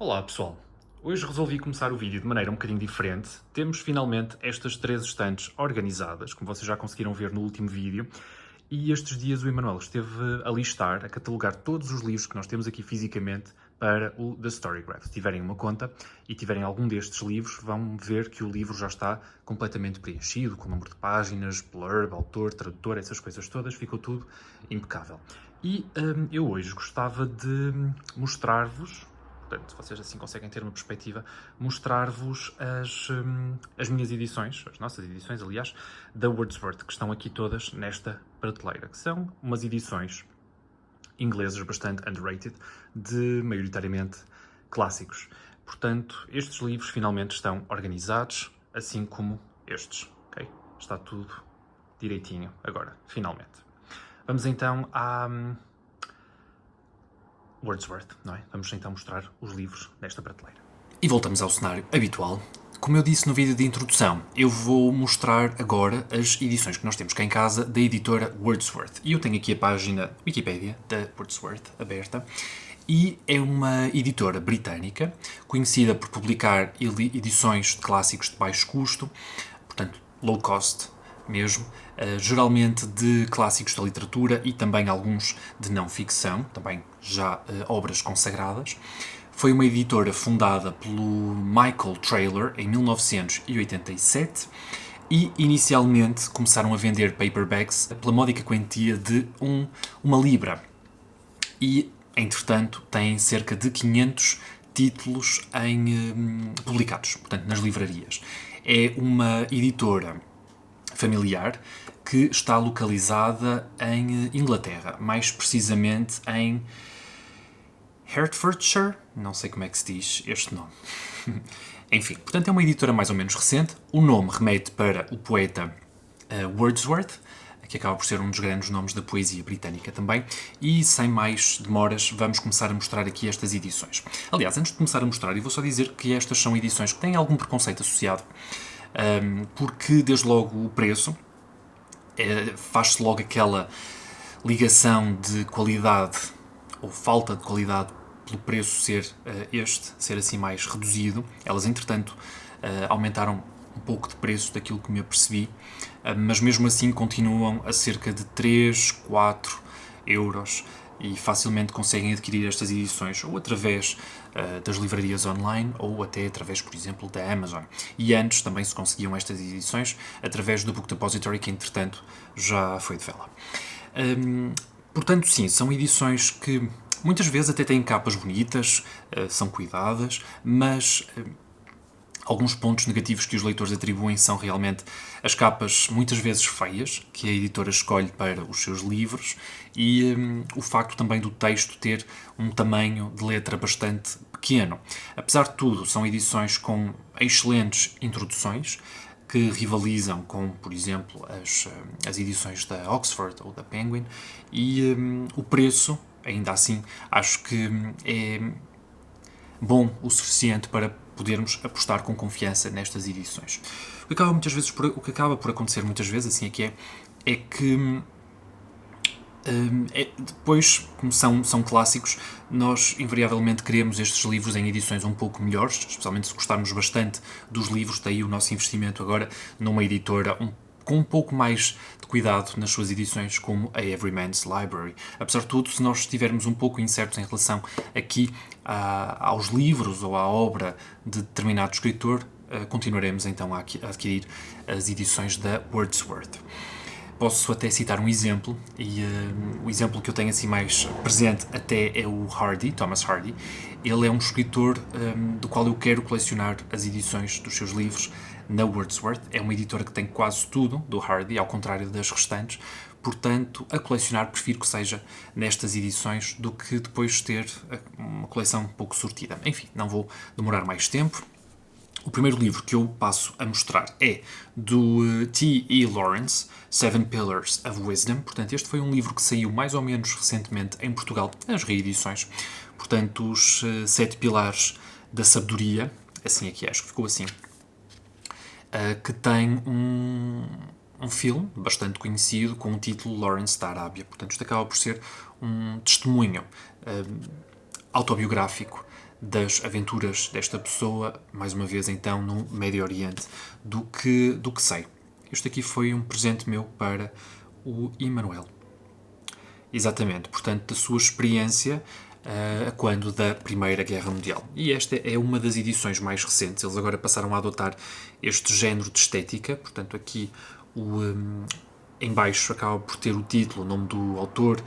Olá pessoal, hoje resolvi começar o vídeo de maneira um bocadinho diferente. Temos finalmente estas três estantes organizadas, como vocês já conseguiram ver no último vídeo, e estes dias o Emanuel esteve a listar, a catalogar todos os livros que nós temos aqui fisicamente para o The Storygraph. Se tiverem uma conta e tiverem algum destes livros, vão ver que o livro já está completamente preenchido, com o número de páginas, blurb, autor, tradutor, essas coisas todas, ficou tudo impecável. E eu hoje gostava de mostrar-vos, portanto, vocês assim conseguem ter uma perspectiva, mostrar-vos as minhas edições, as nossas edições, aliás, da Wordsworth, que estão aqui todas nesta prateleira, que são umas edições inglesas bastante underrated, de maioritariamente clássicos. Portanto, estes livros finalmente estão organizados, assim como estes, ok? Está tudo direitinho agora, finalmente. Vamos então à Wordsworth, não é? Vamos então mostrar os livros nesta prateleira. E voltamos ao cenário habitual. Como eu disse no vídeo de introdução, eu vou mostrar agora as edições que nós temos cá em casa da editora Wordsworth. E eu tenho aqui a página Wikipedia da Wordsworth aberta. E é uma editora britânica, conhecida por publicar edições de clássicos de baixo custo, portanto, low cost mesmo, geralmente de clássicos da literatura e também alguns de não ficção, também já obras consagradas. Foi uma editora fundada pelo Michael Traylor em 1987 e inicialmente começaram a vender paperbacks pela módica quantia de uma libra. E, entretanto, têm cerca de 500 títulos publicados, portanto, nas livrarias. É uma editora familiar que está localizada em Inglaterra, mais precisamente em Hertfordshire, não sei como é que se diz este nome. Enfim, portanto é uma editora mais ou menos recente. O nome remete para o poeta Wordsworth, que acaba por ser um dos grandes nomes da poesia britânica também. E sem mais demoras, vamos começar a mostrar aqui estas edições. Aliás, antes de começar a mostrar, eu vou só dizer que estas são edições que têm algum preconceito associado, porque desde logo o preço faz-se logo aquela ligação de qualidade ou falta de qualidade pelo preço ser assim mais reduzido. Elas, entretanto, aumentaram um pouco de preço daquilo que me apercebi, mas mesmo assim continuam a cerca de 3, 4 euros e facilmente conseguem adquirir estas edições ou através das livrarias online ou até através, por exemplo, da Amazon. E antes também se conseguiam estas edições através do Book Depository, que entretanto já foi de vela. Portanto, sim, são edições que muitas vezes até têm capas bonitas, são cuidadas, mas alguns pontos negativos que os leitores atribuem são realmente as capas muitas vezes feias, que a editora escolhe para os seus livros, e o facto também do texto ter um tamanho de letra bastante pequeno. Apesar de tudo, são edições com excelentes introduções, que rivalizam com, por exemplo, as edições da Oxford ou da Penguin, e o preço, ainda assim, acho que é bom o suficiente para podermos apostar com confiança nestas edições. O que acaba por acontecer muitas vezes, assim é que depois, como são clássicos, nós invariavelmente queremos estes livros em edições um pouco melhores, especialmente se gostarmos bastante dos livros, daí o nosso investimento agora numa editora com um pouco mais de cuidado nas suas edições, como a Everyman's Library. Apesar de tudo, se nós estivermos um pouco incertos em relação aqui aos livros ou à obra de determinado escritor, continuaremos então a adquirir as edições da Wordsworth. Posso até citar um exemplo, e o exemplo que eu tenho assim mais presente até é o Hardy, Thomas Hardy. Ele é um escritor do qual eu quero colecionar as edições dos seus livros na Wordsworth. É uma editora que tem quase tudo do Hardy, ao contrário das restantes. Portanto, a colecionar prefiro que seja nestas edições do que depois ter uma coleção um pouco sortida. Enfim, não vou demorar mais tempo. O primeiro livro que eu passo a mostrar é do T.E. Lawrence, Seven Pillars of Wisdom. Portanto, este foi um livro que saiu mais ou menos recentemente em Portugal, nas reedições. Portanto, os 7 Pilares da Sabedoria, assim aqui acho que ficou assim, que tem um filme bastante conhecido com o título Lawrence da Arábia. Portanto, isto acaba por ser um testemunho autobiográfico das aventuras desta pessoa, mais uma vez então no Médio Oriente, do que sei. Este aqui foi um presente meu para o Emanuel. Exatamente, portanto, da sua experiência a quando da Primeira Guerra Mundial. E esta é uma das edições mais recentes. Eles agora passaram a adotar este género de estética. Portanto, aqui em baixo acaba por ter o título, o nome do autor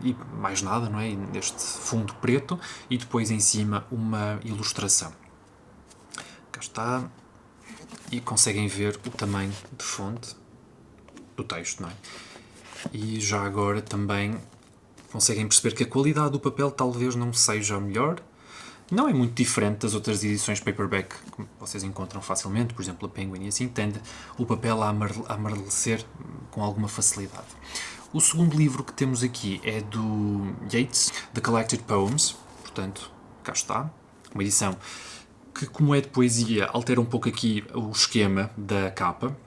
e mais nada, não é? Neste fundo preto. E depois em cima uma ilustração. Cá está. E conseguem ver o tamanho de fonte do texto, não é? E já agora também conseguem perceber que a qualidade do papel talvez não seja a melhor. Não é muito diferente das outras edições paperback que vocês encontram facilmente, por exemplo a Penguin, e assim tende o papel a amarelecer com alguma facilidade. O segundo livro que temos aqui é do Yeats, The Collected Poems, portanto, cá está, uma edição que, como é de poesia, altera um pouco aqui o esquema da capa,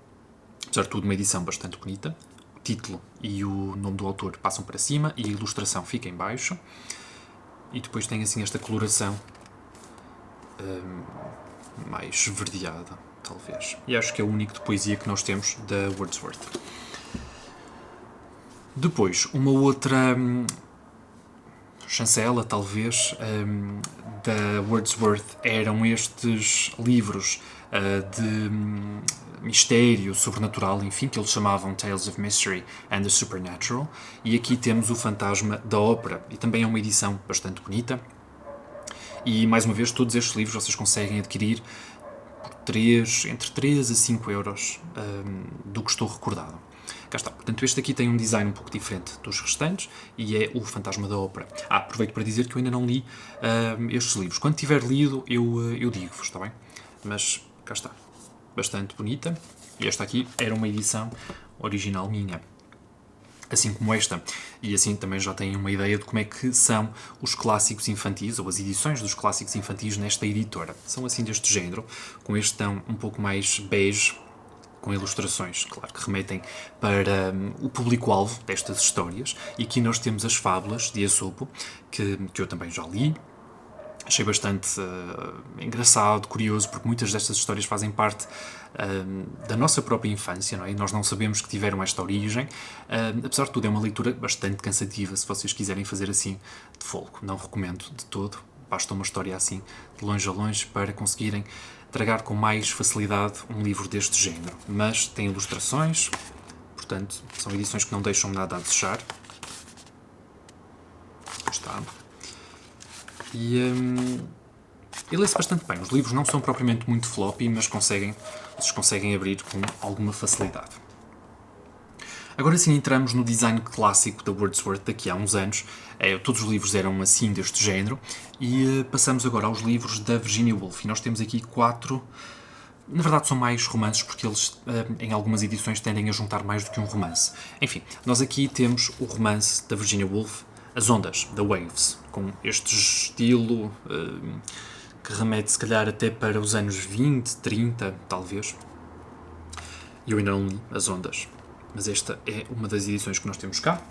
apesar de tudo uma edição bastante bonita. Título e o nome do autor passam para cima e a ilustração fica em baixo, e depois tem assim esta coloração mais esverdeada, talvez, e acho que é o único de poesia que nós temos da Wordsworth. Depois, uma outra chancela, talvez, da Wordsworth eram estes livros de mistério, sobrenatural, enfim, que eles chamavam Tales of Mystery and the Supernatural, e aqui temos o Fantasma da Ópera, e também é uma edição bastante bonita, e mais uma vez todos estes livros vocês conseguem adquirir por entre 3 a 5 euros do que estou recordado. Cá está. Portanto, este aqui tem um design um pouco diferente dos restantes e é o Fantasma da Ópera. Aproveito para dizer que eu ainda não li estes livros. Quando tiver lido, eu digo-vos, está bem? Mas cá está. Bastante bonita. E esta aqui era uma edição original minha. Assim como esta. E assim também já têm uma ideia de como é que são os clássicos infantis, ou as edições dos clássicos infantis nesta editora. São assim deste género, com este tão um pouco mais beige, com ilustrações, claro, que remetem para o público-alvo destas histórias. E aqui nós temos as fábulas de Esopo, que eu também já li. Achei bastante engraçado, curioso, porque muitas destas histórias fazem parte da nossa própria infância, não é? E nós não sabemos que tiveram esta origem. Apesar de tudo, é uma leitura bastante cansativa, se vocês quiserem fazer assim de folgo. Não recomendo de todo. Basta uma história assim, de longe a longe, para conseguirem tragar com mais facilidade um livro deste género. Mas tem ilustrações, portanto, são edições que não deixam nada a desejar. Está. E lê-se bastante bem. Os livros não são propriamente muito floppy, mas vocês conseguem abrir com alguma facilidade. Agora sim entramos no design clássico da Wordsworth daqui a uns anos. Todos os livros eram assim deste género. E passamos agora aos livros da Virginia Woolf. E nós temos aqui 4... Na verdade são mais romances, porque eles em algumas edições tendem a juntar mais do que um romance. Enfim, nós aqui temos o romance da Virginia Woolf, As Ondas, The Waves, com este estilo que remete se calhar até para os anos 20, 30, talvez. Eu ainda não li As Ondas, mas esta é uma das edições que nós temos cá.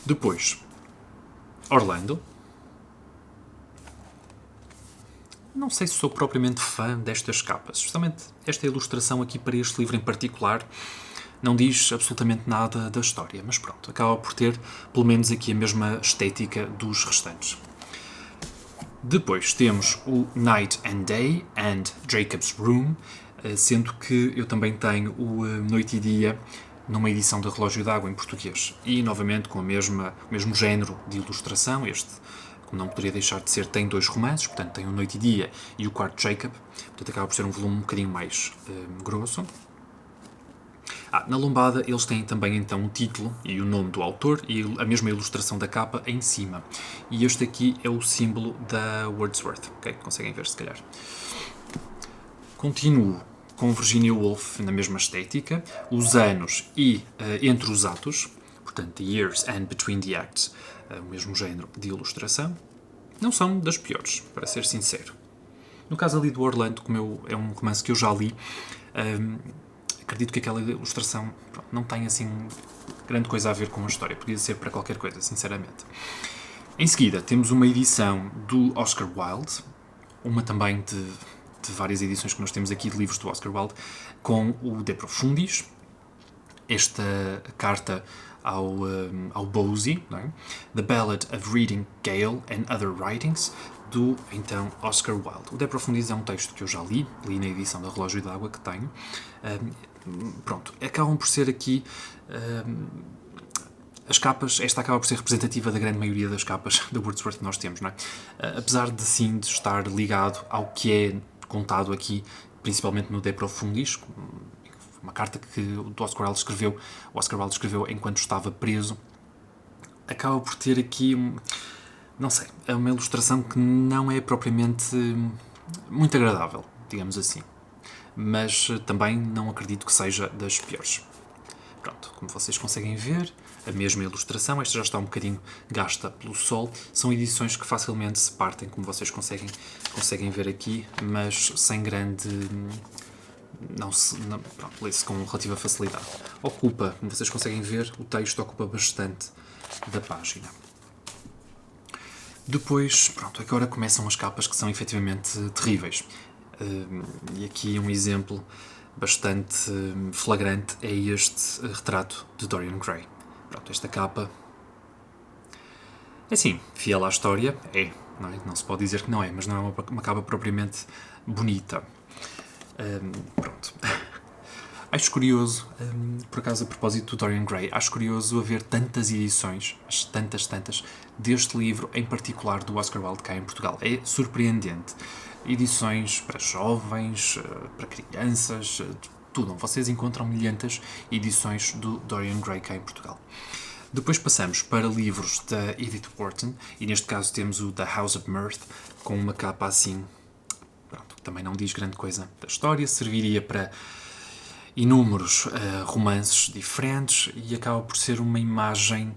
Depois, Orlando. Não sei se sou propriamente fã destas capas. Justamente esta ilustração aqui para este livro em particular não diz absolutamente nada da história, mas pronto, acaba por ter pelo menos aqui a mesma estética dos restantes. Depois temos o Night and Day and Jacob's Room, sendo que eu também tenho o Noite e Dia numa edição de Relógio d'Água em português. E novamente com o mesmo género de ilustração, este, como não poderia deixar de ser, tem 2 romances, portanto tem o Noite e Dia e o Quarto Jacob, portanto acaba por ser um volume um bocadinho mais grosso. Na lombada eles têm também então o título e o nome do autor e a mesma ilustração da capa em cima. E este aqui é o símbolo da Wordsworth, ok? Conseguem ver se calhar. Continuo com Virginia Woolf na mesma estética, os anos e entre os atos, portanto, The Years and Between the Acts, o mesmo género de ilustração. Não são das piores, para ser sincero. No caso ali do Orlando, como é um romance que eu já li, acredito que aquela ilustração não tem assim grande coisa a ver com a história. Podia ser para qualquer coisa, sinceramente. Em seguida, temos uma edição do Oscar Wilde, uma também de várias edições que nós temos aqui de livros do Oscar Wilde, com o De Profundis, esta carta ao Bosie, não é? The Ballad of Reading Gale and Other Writings, do, então, Oscar Wilde. O De Profundis é um texto que eu já li na edição do Relógio d'Água que tenho. Pronto, acabam por ser aqui... as capas, esta acaba por ser representativa da grande maioria das capas da Wordsworth que nós temos, não é? Apesar de sim de estar ligado ao que é contado aqui, principalmente no De Profundis, uma carta que o Oscar Wilde escreveu enquanto estava preso, acaba por ter aqui, não sei, é uma ilustração que não é propriamente muito agradável, digamos assim. Mas também não acredito que seja das piores. Pronto, como vocês conseguem ver, a mesma ilustração, esta já está um bocadinho gasta pelo sol, são edições que facilmente se partem, como vocês conseguem ver aqui, mas sem grande... pronto, lê-se com relativa facilidade. Ocupa, como vocês conseguem ver, o texto ocupa bastante da página. Depois, pronto, agora começam as capas que são efetivamente terríveis. E aqui um exemplo bastante flagrante é este retrato de Dorian Gray. Pronto, esta capa é assim, fiel à história, não é? Não se pode dizer que não é, mas não é uma capa propriamente bonita. Pronto. Acho curioso, por acaso a propósito do Dorian Gray, acho curioso haver tantas edições, tantas, deste livro, em particular do Oscar Wilde cá em Portugal. É surpreendente. Edições para jovens, para crianças, tudo. Vocês encontram milhentas edições do Dorian Gray cá em Portugal. Depois passamos para livros da Edith Wharton, e neste caso temos o The House of Mirth, com uma capa assim, pronto, também não diz grande coisa da história, serviria para inúmeros romances diferentes e acaba por ser uma imagem,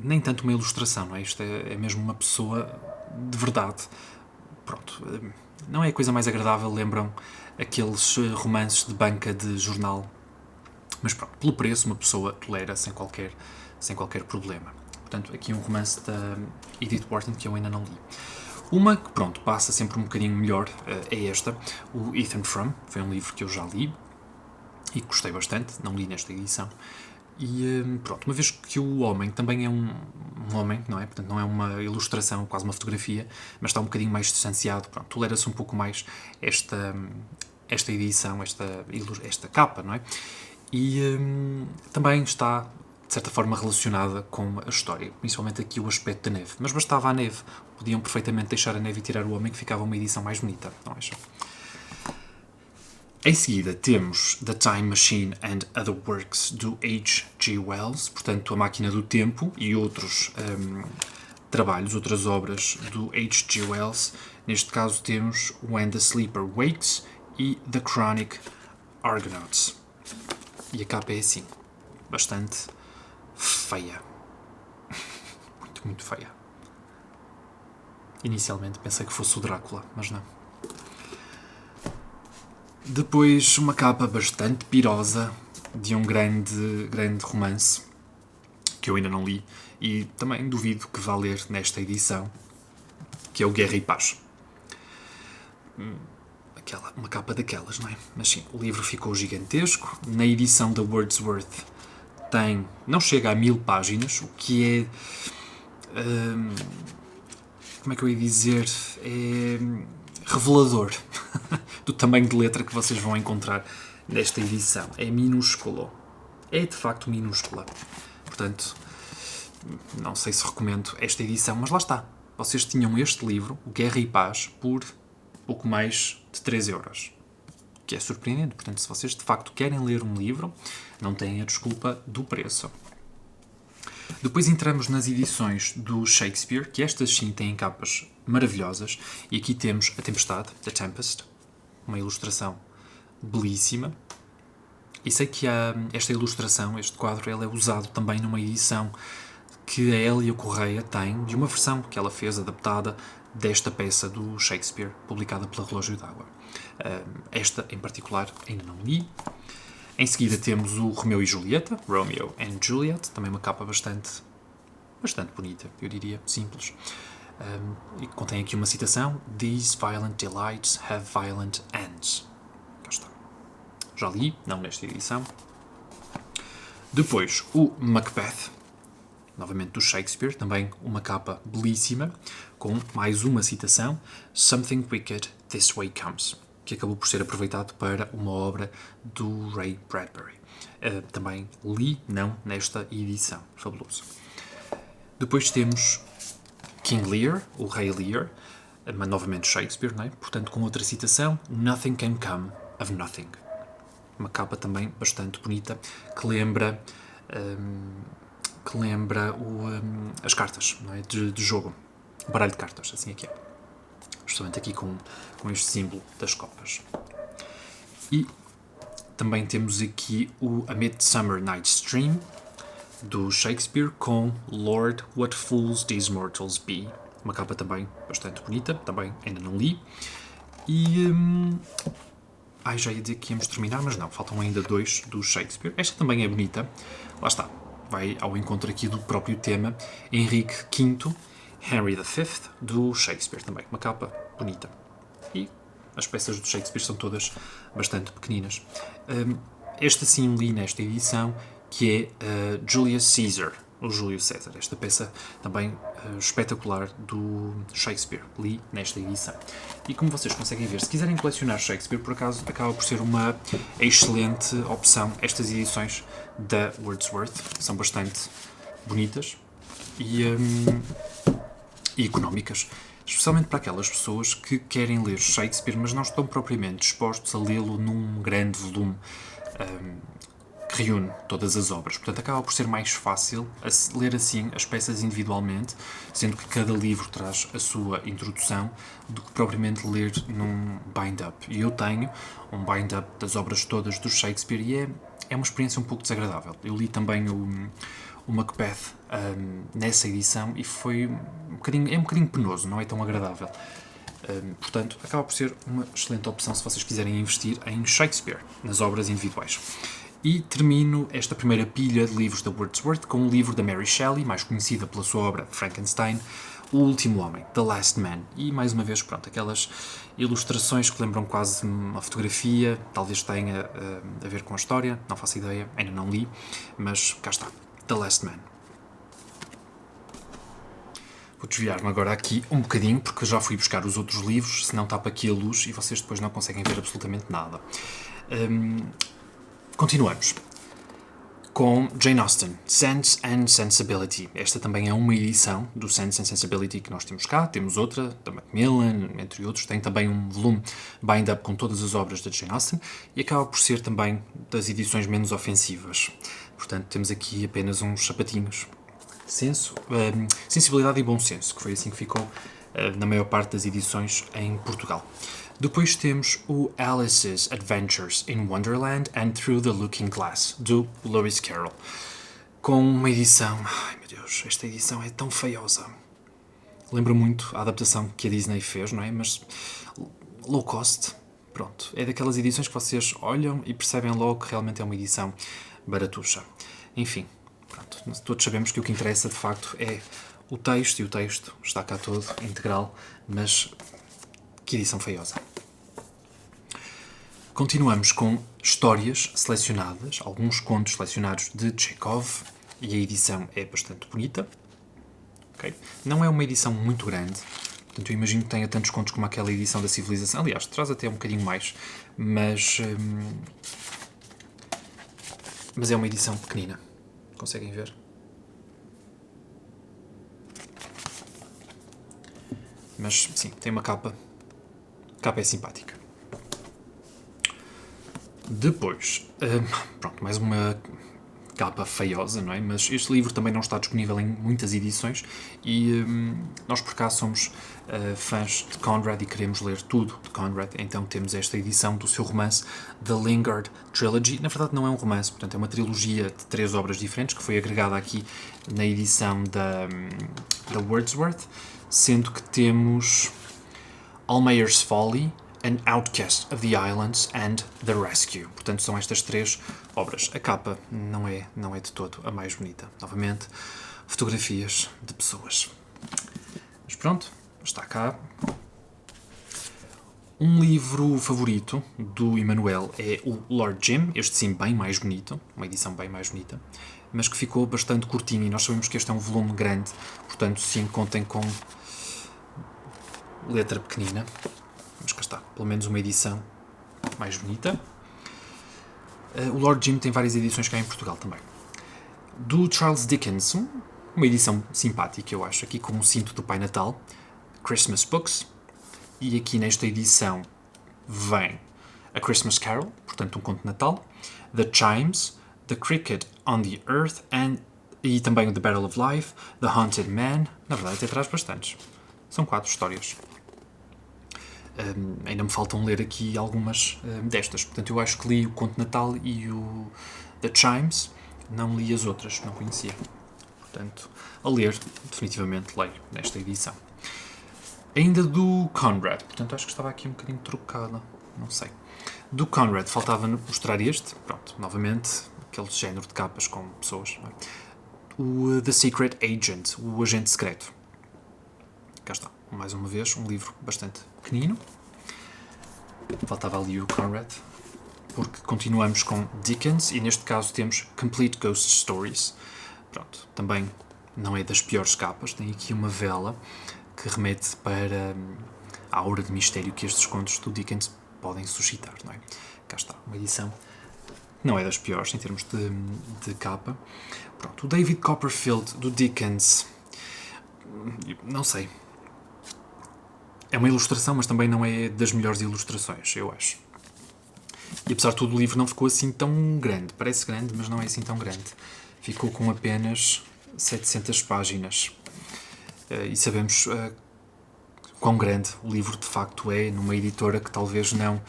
nem tanto uma ilustração, não é? Isto é mesmo uma pessoa de verdade. Pronto, não é a coisa mais agradável, lembram aqueles romances de banca de jornal, mas pronto, pelo preço uma pessoa tolera sem qualquer problema. Portanto, aqui um romance da Edith Wharton que eu ainda não li. Uma que, pronto, passa sempre um bocadinho melhor é esta, o Ethan Frome. Foi um livro que eu já li e que gostei bastante, não li nesta edição. E pronto, uma vez que o homem também é um homem, não é? Portanto, não é uma ilustração, quase uma fotografia, mas está um bocadinho mais distanciado, pronto, tolera-se um pouco mais esta edição, esta capa, não é? E também está, de certa forma, relacionada com a história, principalmente aqui o aspecto da neve. Mas bastava a neve, podiam perfeitamente deixar a neve e tirar o homem, que ficava uma edição mais bonita, não acham? Em seguida temos The Time Machine and Other Works do H.G. Wells, portanto A Máquina do Tempo e outros trabalhos, outras obras do H.G. Wells. Neste caso temos When the Sleeper Wakes e The Chronic Argonauts. E a capa é assim, bastante feia. Muito feia. Inicialmente pensei que fosse o Drácula, mas não. Depois uma capa bastante pirosa de um grande romance que eu ainda não li e também duvido que vá ler nesta edição, que é o Guerra e Paz. Uma capa daquelas, não é? Mas sim, o livro ficou gigantesco. Na edição da Wordsworth não chega a 1000 páginas, o que é... como é que eu ia dizer? É revelador do tamanho de letra que vocês vão encontrar nesta edição. É minúsculo. É de facto minúscula. Portanto, não sei se recomendo esta edição, mas lá está. Vocês tinham este livro, o Guerra e Paz, por pouco mais de 3 euros. Que é surpreendente. Portanto, se vocês de facto querem ler um livro, não têm a desculpa do preço. Depois entramos nas edições do Shakespeare, que estas sim têm capas maravilhosas. E aqui temos A Tempestade, The Tempest, uma ilustração belíssima. E sei que esta ilustração, este quadro, ele é usado também numa edição que a Hélia Correia tem, de uma versão que ela fez, adaptada, desta peça do Shakespeare, publicada pela Relógio d'Água. Esta, em particular, ainda não li. Em seguida temos o Romeu e Julieta, Romeo and Juliet, também uma capa bastante bastante bonita, eu diria, simples. E contém aqui uma citação: These violent delights have violent ends. Cá está. Já li, não nesta edição. Depois, o Macbeth, novamente do Shakespeare, também uma capa belíssima, com mais uma citação: Something wicked this way comes, que acabou por ser aproveitado para uma obra do Ray Bradbury. Também li, não nesta edição. Fabuloso. Depois temos King Lear, o Rei Lear, mas novamente Shakespeare, não é? Portanto, com outra citação: Nothing can come of nothing. Uma capa também bastante bonita, que lembra as cartas, não é? de jogo, o baralho de cartas, assim é que é. Justamente aqui com este símbolo das copas. E também temos aqui o A Midsummer Night's Dream, do Shakespeare, com Lord, what fools these mortals be. Uma capa também bastante bonita, também ainda não li. E já ia dizer que íamos terminar, mas não, faltam ainda 2 do Shakespeare. Esta também é bonita, lá está, vai ao encontro aqui do próprio tema. Henrique V, Henry V, do Shakespeare também, uma capa bonita. E as peças do Shakespeare são todas bastante pequeninas. Esta sim li nesta edição, que é Julius Caesar, o Júlio César. Esta peça também espetacular do Shakespeare, li nesta edição. E como vocês conseguem ver, se quiserem colecionar Shakespeare, por acaso, acaba por ser uma excelente opção. Estas edições da Wordsworth são bastante bonitas e económicas, especialmente para aquelas pessoas que querem ler Shakespeare, mas não estão propriamente dispostos a lê-lo num grande volume que reúne todas as obras. Portanto, acaba por ser mais fácil ler assim as peças individualmente, sendo que cada livro traz a sua introdução, do que propriamente ler num bind-up. E eu tenho um bind-up das obras todas do Shakespeare e é uma experiência um pouco desagradável. Eu li também o Macbeth nessa edição e foi um bocadinho penoso, não é tão agradável. Portanto, acaba por ser uma excelente opção se vocês quiserem investir em Shakespeare, nas obras individuais. E termino esta primeira pilha de livros da Wordsworth com um livro da Mary Shelley, mais conhecida pela sua obra Frankenstein, O Último Homem, The Last Man. E, mais uma vez, pronto, aquelas ilustrações que lembram quase uma fotografia, talvez tenha a ver com a história, não faço ideia, ainda não li, mas cá está, The Last Man. Vou desviar-me agora aqui um bocadinho, porque já fui buscar os outros livros, senão tapa aqui a luz e vocês depois não conseguem ver absolutamente nada. Continuamos com Jane Austen, Sense and Sensibility. Esta também é uma edição do Sense and Sensibility que nós temos cá. Temos outra, da Macmillan, entre outros. Tem também um volume bind-up com todas as obras da Jane Austen e acaba por ser também das edições menos ofensivas. Portanto, temos aqui apenas uns sapatinhos. Sensibilidade e bom senso, que foi assim que ficou na maior parte das edições em Portugal. Depois temos o Alice's Adventures in Wonderland and Through the Looking Glass, do Lewis Carroll. Com uma edição... Ai meu Deus, esta edição é tão feiosa. Lembra muito a adaptação que a Disney fez, não é? Mas low cost, pronto. É daquelas edições que vocês olham e percebem logo que realmente é uma edição baratuxa. Enfim, pronto. Todos sabemos que o que interessa de facto é o texto, e o texto está cá todo integral, mas que edição feiosa. Continuamos com histórias selecionadas, alguns contos selecionados de Chekhov, e a edição é bastante bonita. Okay? Não é uma edição muito grande, portanto eu imagino que tenha tantos contos como aquela edição da Civilização. Aliás, traz até um bocadinho mais, mas é uma edição pequenina. Conseguem ver? Mas sim, tem uma capa. A capa é simpática. Depois, pronto, mais uma capa feiosa, não é? Mas este livro também não está disponível em muitas edições e nós por cá somos fãs de Conrad e queremos ler tudo de Conrad, então temos esta edição do seu romance The Lingard Trilogy. Na verdade não é um romance, portanto é uma trilogia de 3 obras diferentes que foi agregada aqui na edição da Wordsworth, sendo que temos Almayer's Folly, An Outcast of the Islands and The Rescue. Portanto, são estas 3 obras. A capa não é de todo a mais bonita. Novamente, fotografias de pessoas. Mas pronto, está cá. Um livro favorito do Emanuel é o Lord Jim, este sim bem mais bonito, uma edição bem mais bonita, mas que ficou bastante curtinho, e nós sabemos que este é um volume grande, portanto sim, contem com letra pequenina, mas cá está, pelo menos uma edição mais bonita. O Lord Jim tem várias edições cá em Portugal também. Do Charles Dickens, uma edição simpática, eu acho, aqui com um cinto do Pai Natal, Christmas Books, e aqui nesta edição vem A Christmas Carol, portanto um conto de Natal, The Chimes, The Cricket on the Earth, e também o The Battle of Life, The Haunted Man. Na verdade até traz bastantes. São 4 histórias. Ainda me faltam ler aqui algumas destas. Portanto, eu acho que li o Conto de Natal e o The Chimes. Não li as outras, não conhecia. Portanto, a ler, definitivamente leio nesta edição. Ainda do Conrad. Portanto, acho que estava aqui um bocadinho trocada. Não sei. Do Conrad, faltava mostrar este. Pronto, novamente, aquele género de capas com pessoas. Não é? O The Secret Agent, o Agente Secreto. Cá está. Mais uma vez, um livro bastante pequenino. Faltava ali o Conrad, porque continuamos com Dickens, e neste caso temos Complete Ghost Stories. Pronto, também não é das piores capas, tem aqui uma vela que remete para a aura de mistério que estes contos do Dickens podem suscitar, não é? Cá está, uma edição não é das piores em termos de capa. Pronto, o David Copperfield do Dickens, não sei. É uma ilustração, mas também não é das melhores ilustrações, eu acho. E apesar de tudo, o livro não ficou assim tão grande. Parece grande, mas não é assim tão grande. Ficou com apenas 700 páginas. E sabemos quão grande o livro de facto é, numa editora que talvez não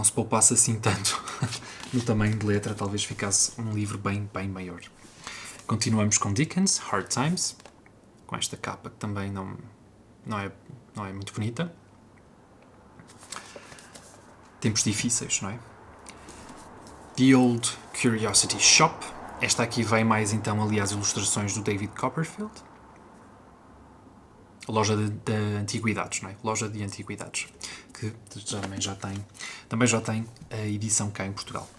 se poupasse assim tanto no tamanho de letra. Talvez ficasse um livro bem maior. Continuamos com Dickens, Hard Times, com esta capa que também não é muito bonita. Tempos difíceis, não é? The Old Curiosity Shop. Esta aqui vem mais então ali às ilustrações do David Copperfield. Loja de antiguidades, não é? Loja de antiguidades, que também já tem a edição cá em Portugal.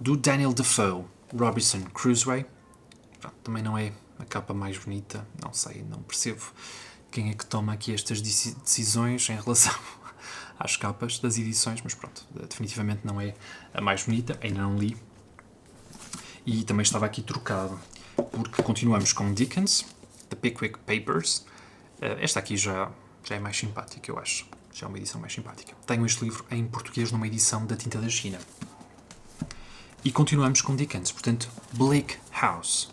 Do Daniel Defoe, Robinson Crusoe. Também não é a capa mais bonita, não sei, não percebo quem é que toma aqui estas decisões em relação às capas das edições, mas pronto, definitivamente não é a mais bonita, ainda não li. E também estava aqui trocado, porque continuamos com Dickens, The Pickwick Papers. Esta aqui já é mais simpática, eu acho. Já é uma edição mais simpática. Tenho este livro em português numa edição da Tinta da China. E continuamos com Dickens, portanto, Bleak House.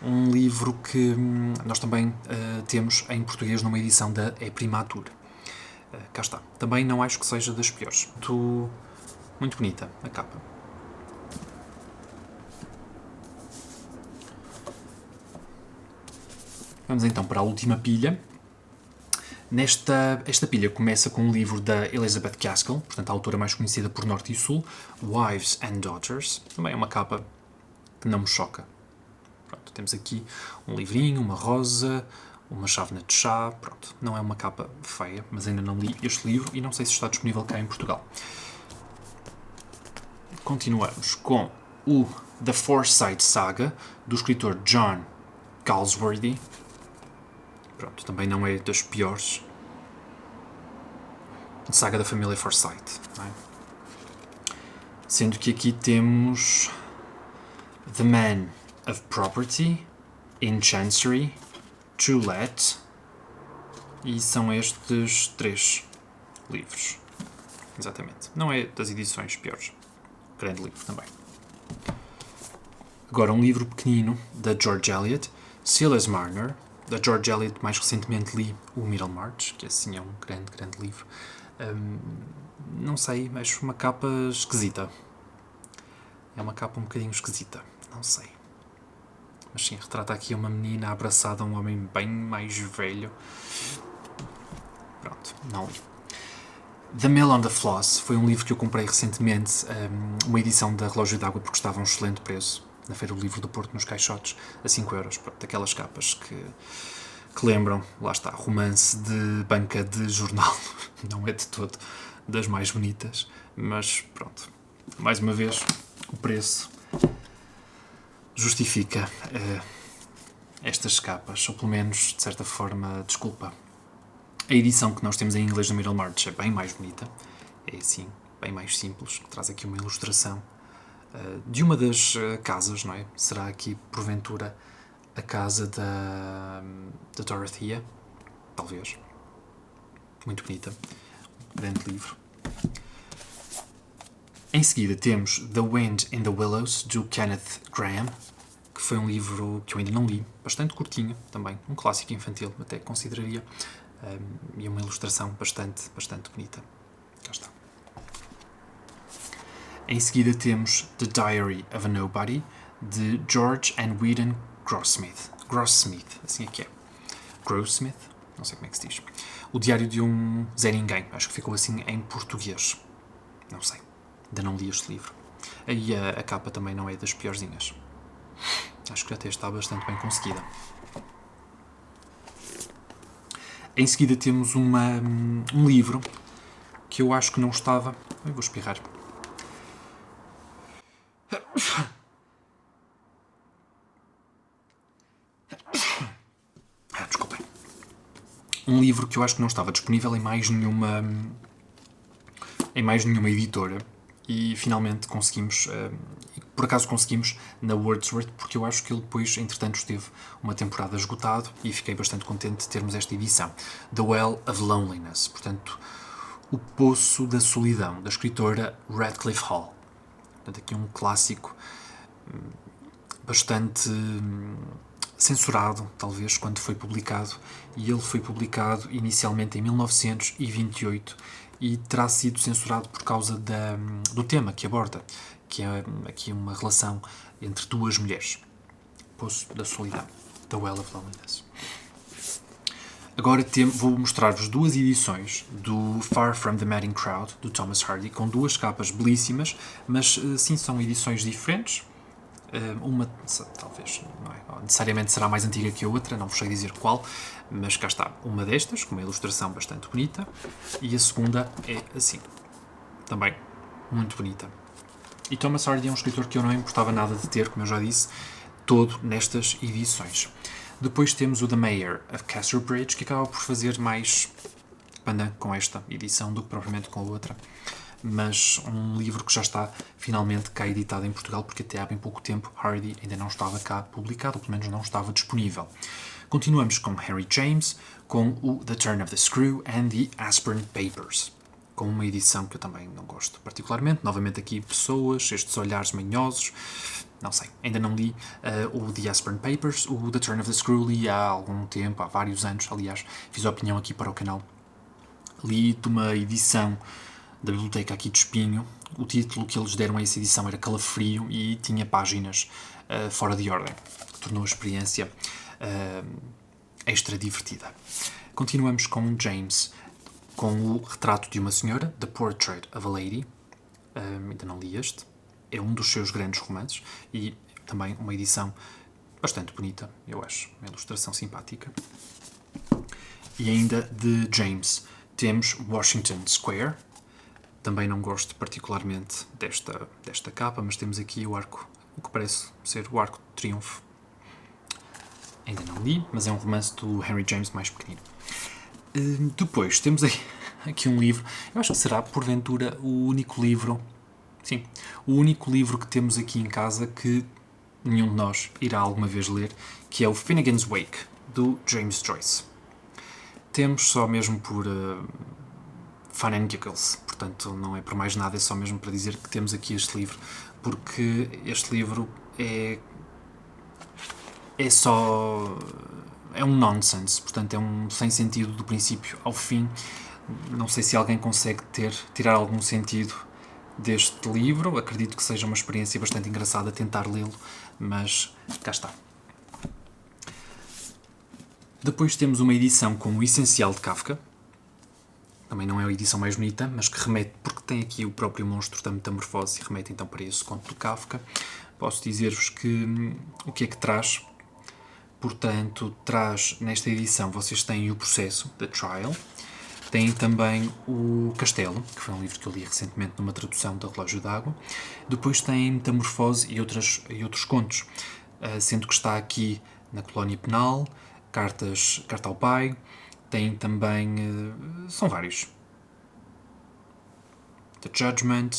Um livro que nós também temos em português numa edição da Primatur. Cá está. Também não acho que seja das piores. Muito bonita a capa. Vamos então para a última pilha. Esta pilha começa com um livro da Elizabeth Gaskell, portanto a autora mais conhecida por Norte e Sul, Wives and Daughters. Também é uma capa que não me choca. Pronto, temos aqui um livrinho, uma rosa, uma chávena de chá. Pronto, não é uma capa feia, mas ainda não li este livro e não sei se está disponível cá em Portugal. Continuamos com o The Forsyte Saga, do escritor John Galsworthy. Pronto, também não é das piores. Saga da família Forsyte, não é? Sendo que aqui temos The Man of Property, In Chancery, To Let, e são estes 3 livros. Exatamente. Não é das edições piores. Grande livro também. Agora um livro pequenino da George Eliot, Silas Marner. Da George Eliot, mais recentemente li o Middlemarch, que assim é um grande livro. Não sei, acho uma capa esquisita. É uma capa um bocadinho esquisita. Não sei. Mas sim, retrata aqui uma menina abraçada a um homem bem mais velho. Pronto, não li. The Mill on the Floss foi um livro que eu comprei recentemente, uma edição da Relógio d'Água, porque estava a um excelente preço. na Feira do Livro do Porto, nos caixotes, a 5€. Pronto, aquelas capas que lembram, lá está, romance de banca de jornal. Não é de todo das mais bonitas, mas pronto, mais uma vez, o preço justifica estas capas, ou pelo menos, de certa forma, desculpa. A edição que nós temos em inglês no Middlemarch é bem mais bonita, é assim, bem mais simples, que traz aqui uma ilustração de uma das casas, não é? Será aqui, porventura, a casa da Dorothea, talvez. Muito bonita, grande livro. Em seguida temos The Wind in the Willows, do Kenneth Grahame, que foi um livro que eu ainda não li, bastante curtinho também, um clássico infantil, até consideraria, e uma ilustração bastante bonita. Cá está. Em seguida temos The Diary of a Nobody, de George and Whedon Grossmith, assim é que é. Grossmith, não sei como é que se diz. O Diário de um Zé Ninguém, acho que ficou assim em português. Não sei, ainda não li este livro. Aí a capa também não é das piorzinhas. Acho que até está bastante bem conseguida. Em seguida temos um livro que eu acho que não estava... Eu vou espirrar. Desculpem. Um livro que eu acho que não estava disponível em mais nenhuma editora e finalmente conseguimos, por acaso conseguimos na Wordsworth, porque eu acho que ele depois, entretanto, esteve uma temporada esgotado e fiquei bastante contente de termos esta edição. The Well of Loneliness, portanto, O Poço da Solidão, da escritora Radcliffe Hall. Portanto, aqui um clássico bastante censurado, talvez, quando foi publicado, e ele foi publicado inicialmente em 1928 e terá sido censurado por causa do tema que aborda, que é aqui uma relação entre duas mulheres. Poço da Solidão, The Well of Loneliness. Agora vou mostrar-vos duas edições do Far From the Madding Crowd, do Thomas Hardy, com duas capas belíssimas, mas sim, são edições diferentes. Uma, talvez, não é, necessariamente será mais antiga que a outra, não vos sei dizer qual, mas cá está uma destas, com uma ilustração bastante bonita, e a segunda é assim, também muito bonita. E Thomas Hardy é um escritor que eu não importava nada de ter, como eu já disse, todo nestas edições. Depois temos o The Mayor of Casterbridge, que acaba por fazer mais pandan com esta edição do que propriamente com a outra. Mas um livro que já está finalmente cá editado em Portugal, porque até há bem pouco tempo Hardy ainda não estava cá publicado, ou pelo menos não estava disponível. Continuamos com Henry James, com o The Turn of the Screw and the Aspern Papers, com uma edição que eu também não gosto particularmente. Novamente aqui pessoas, estes olhares manhosos, não sei, ainda não li o The Aspern Papers. O The Turn of the Screw li há algum tempo, há vários anos, aliás, fiz a opinião aqui para o canal. Li de uma edição da biblioteca aqui de Espinho. O título que eles deram a essa edição era Calafrio e tinha páginas fora de ordem, que tornou a experiência extra divertida. Continuamos com James, com o Retrato de uma Senhora, The Portrait of a Lady. Ainda não li este. É um dos seus grandes romances e também uma edição bastante bonita, eu acho. Uma ilustração simpática. E ainda de James temos Washington Square. Também não gosto particularmente desta capa, mas temos aqui o que parece ser o Arco de Triunfo. Ainda não li, mas é um romance do Henry James mais pequenino. Depois temos aqui um livro, eu acho que será porventura o único livro que temos aqui em casa que nenhum de nós irá alguma vez ler, que é o Finnegan's Wake, do James Joyce. Temos só mesmo por fun and giggles, portanto não é por mais nada, é só mesmo para dizer que temos aqui este livro, porque este livro é um nonsense, portanto é um sem sentido do princípio ao fim. Não sei se alguém consegue tirar algum sentido deste livro, acredito que seja uma experiência bastante engraçada tentar lê-lo, mas cá está. Depois temos uma edição com o Essencial de Kafka, também não é a edição mais bonita, mas que remete, porque tem aqui o próprio monstro da metamorfose e remete então para esse conto do Kafka. posso dizer-vos que o que é que traz. Portanto, traz nesta edição, vocês têm o processo, The Trial, têm também o Castelo, que foi um livro que eu li recentemente numa tradução da Relógio d'Água, depois tem Metamorfose e outros contos, sendo que está aqui na Colónia Penal, Carta ao Pai, tem também, são vários, The Judgment,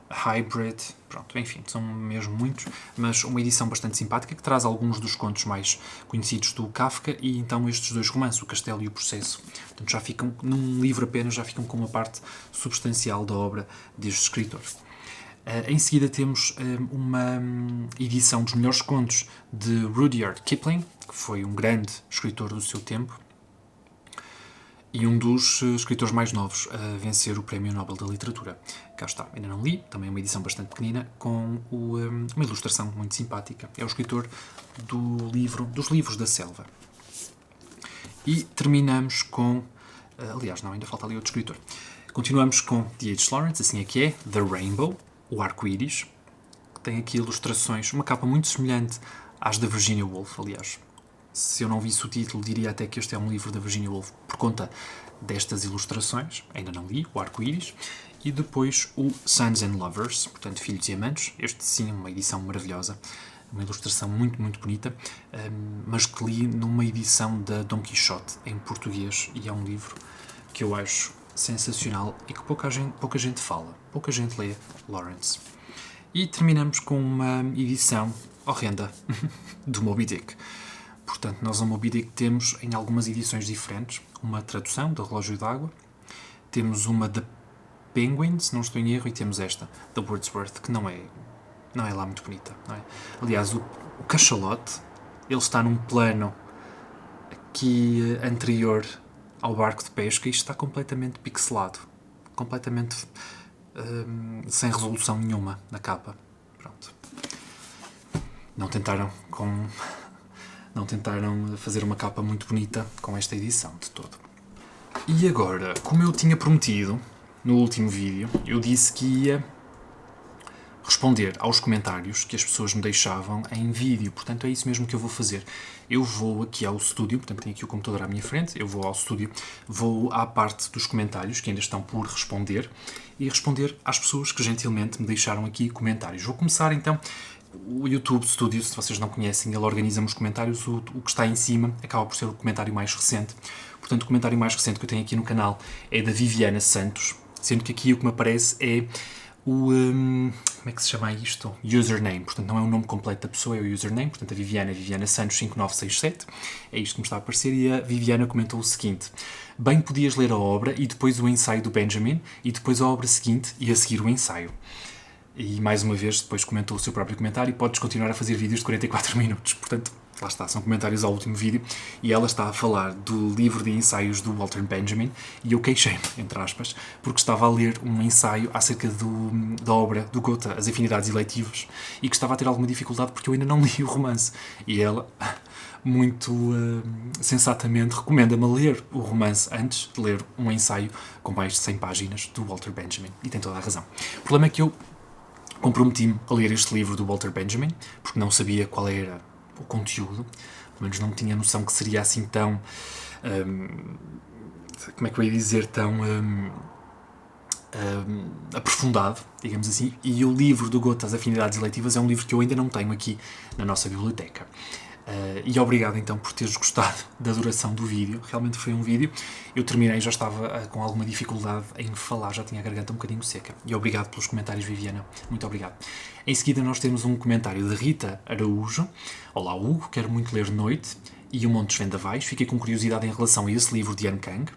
a Hybrid, pronto, enfim, são mesmo muitos, mas uma edição bastante simpática que traz alguns dos contos mais conhecidos do Kafka e então estes dois romances, o Castelo e o Processo. Portanto, já ficam, num livro apenas, já ficam com uma parte substancial da obra deste escritor. Em seguida temos uma edição dos melhores contos de Rudyard Kipling, que foi um grande escritor do seu tempo, e um dos escritores mais novos a vencer o Prémio Nobel da Literatura. Cá está, ainda não li, também uma edição bastante pequenina, com uma ilustração muito simpática. É o escritor dos livros da selva. E terminamos com... aliás, não, ainda falta ali outro escritor. Continuamos com D.H. Lawrence, assim é que é, The Rainbow, o arco-íris, que tem aqui ilustrações, uma capa muito semelhante às da Virginia Woolf, aliás. Se eu não visse o título, diria até que este é um livro da Virginia Woolf por conta destas ilustrações. Ainda não li, o arco-íris. E depois o Sons and Lovers, portanto, Filhos e Amantes. Este sim, uma edição maravilhosa. Uma ilustração muito, muito bonita. Mas que li numa edição da Dom Quixote, em português. E é um livro que eu acho sensacional e que pouca gente fala. Pouca gente lê Lawrence. E terminamos com uma edição horrenda do Moby Dick. Portanto, nós no Moby Dick temos em algumas edições diferentes uma tradução da Relógio d'Água, temos uma da Penguin, se não estou em erro, e temos esta, da Wordsworth, que não é lá muito bonita. Não é? Aliás, o cachalote, ele está num plano aqui anterior ao barco de pesca e está completamente pixelado, completamente sem resolução nenhuma na capa. Pronto. Não tentaram fazer uma capa muito bonita com esta edição de todo. E agora, como eu tinha prometido no último vídeo, eu disse que ia responder aos comentários que as pessoas me deixavam em vídeo. Portanto, é isso mesmo que eu vou fazer. Eu vou aqui ao estúdio, portanto, tenho aqui o computador à minha frente, eu vou ao estúdio, vou à parte dos comentários que ainda estão por responder e responder às pessoas que gentilmente me deixaram aqui comentários. Vou começar então. O YouTube Studio, se vocês não conhecem, ele organiza-me os comentários. O que está em cima acaba por ser o comentário mais recente. Portanto, o comentário mais recente que eu tenho aqui no canal é da Viviana Santos, sendo que aqui o que me aparece é o... como é que se chama isto? Username. Portanto, não é o nome completo da pessoa, é o username. Portanto, a Viviana Santos 5967. É isto que me está a aparecer. E a Viviana comentou o seguinte: bem podias ler a obra e depois o ensaio do Benjamin e depois a obra seguinte e a seguir o ensaio. E mais uma vez depois comentou o seu próprio comentário e podes continuar a fazer vídeos de 44 minutos. Portanto, lá está, são comentários ao último vídeo e ela está a falar do livro de ensaios do Walter Benjamin e eu queixei-me, entre aspas, porque estava a ler um ensaio acerca da obra do Goethe, As Afinidades Eletivas, e que estava a ter alguma dificuldade porque eu ainda não li o romance. E ela, muito sensatamente, recomenda-me a ler o romance antes de ler um ensaio com mais de 100 páginas do Walter Benjamin. E tem toda a razão. O problema é que eu comprometi-me a ler este livro do Walter Benjamin, porque não sabia qual era o conteúdo, pelo menos não tinha noção que seria assim tão... como é que eu ia dizer? Tão aprofundado, digamos assim. E o livro do Goethe, As Afinidades Eletivas, é um livro que eu ainda não tenho aqui na nossa biblioteca. E obrigado então por teres gostado da duração do vídeo. Realmente foi um vídeo. Eu terminei, já estava com alguma dificuldade em falar, já tinha a garganta um bocadinho seca. E obrigado pelos comentários, Viviana. Muito obrigado. Em seguida nós temos um comentário de Rita Araújo. Olá Hugo, quero muito ler Noite e O Monte dos Vendavais. Fiquei com curiosidade em relação a esse livro de Anne Kang.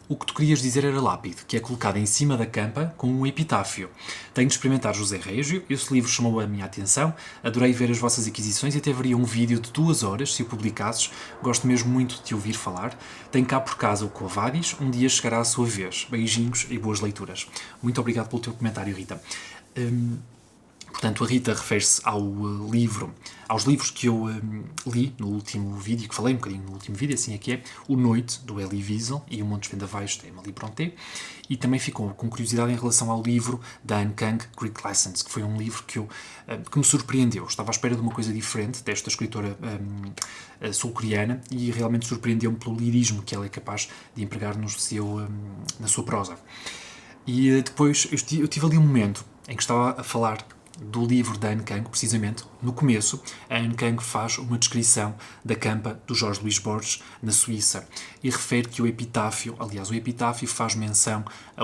O que tu querias dizer era lápide, que é colocado em cima da campa com um epitáfio. Tenho de experimentar José Régio, esse livro chamou a minha atenção, adorei ver as vossas aquisições e até veria um vídeo de 2 horas, se o publicasses. Gosto mesmo muito de te ouvir falar. Tenho cá por casa o Covadis, um dia chegará a sua vez. Beijinhos e boas leituras. Muito obrigado pelo teu comentário, Rita. Portanto, a Rita refere-se aos livros que eu li no último vídeo, que falei um bocadinho no último vídeo, assim é que é, O Noite, do Elie Wiesel, e O Monte dos Vendavais, da Emily Brontë, e também ficou com curiosidade em relação ao livro da Anh Kang, Greek Lessons, que foi um livro que me surpreendeu. Estava à espera de uma coisa diferente desta escritora sul-coreana e realmente surpreendeu-me pelo lirismo que ela é capaz de empregar na sua prosa. E depois eu tive ali um momento em que estava a falar do livro da Anh Kang, precisamente, no começo, a Anh Kang faz uma descrição da campa do Jorge Luís Borges, na Suíça, e refere que o epitáfio faz menção a